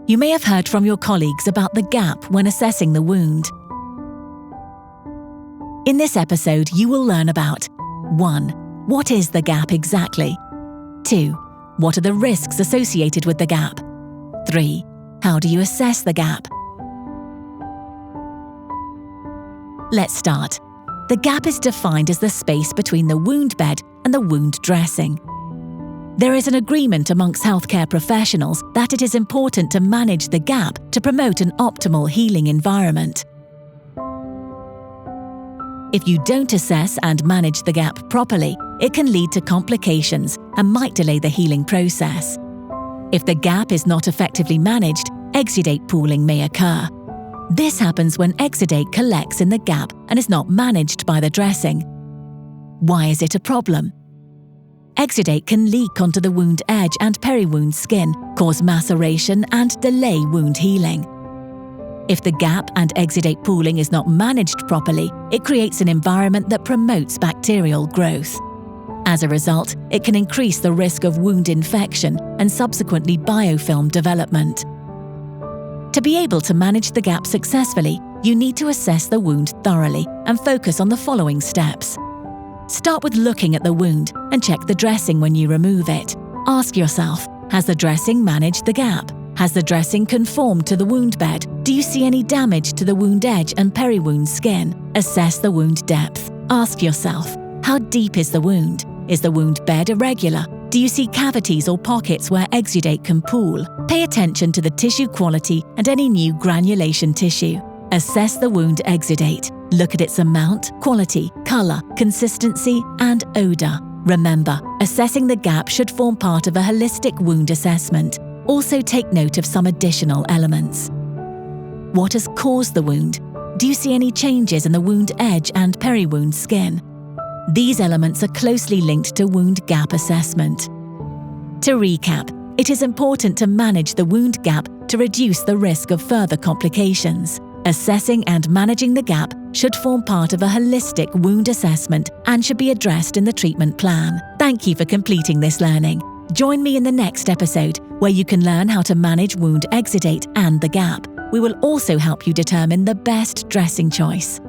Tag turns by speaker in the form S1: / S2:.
S1: You may have heard from your colleagues about the gap when assessing the wound. In this episode, you will learn about 1. What is the gap exactly? 2. What are the risks associated with the gap? 3. How do you assess the gap? Let's start. The gap is defined as the space between the wound bed and the wound dressing. There is an agreement amongst healthcare professionals that it is important to manage the gap to promote an optimal healing environment. If you don't assess and manage the gap properly, it can lead to complications and might delay the healing process. If the gap is not effectively managed, exudate pooling may occur. This happens when exudate collects in the gap and is not managed by the dressing. Why is it a problem? Exudate can leak onto the wound edge and peri-wound skin, cause maceration and delay wound healing. If the gap and exudate pooling is not managed properly, it creates an environment that promotes bacterial growth. As a result, it can increase the risk of wound infection and subsequently biofilm development. To be able to manage the gap successfully, you need to assess the wound thoroughly and focus on the following steps. Start with looking at the wound and check the dressing when you remove it. Ask yourself, has the dressing managed the gap? Has the dressing conformed to the wound bed? Do you see any damage to the wound edge and peri-wound skin? Assess the wound depth. Ask yourself, how deep is the wound? Is the wound bed irregular? Do you see cavities or pockets where exudate can pool? Pay attention to the tissue quality and any new granulation tissue. Assess the wound exudate. Look at its amount, quality, color, consistency, and odor. Remember, assessing the gap should form part of a holistic wound assessment. Also take note of some additional elements. What has caused the wound? Do you see any changes in the wound edge and peri-wound skin? These elements are closely linked to wound gap assessment. To recap, it is important to manage the wound gap to reduce the risk of further complications. Assessing and managing the gap should form part of a holistic wound assessment and should be addressed in the treatment plan. Thank you for completing this learning. Join me in the next episode where you can learn how to manage wound exudate and the gap. We will also help you determine the best dressing choice.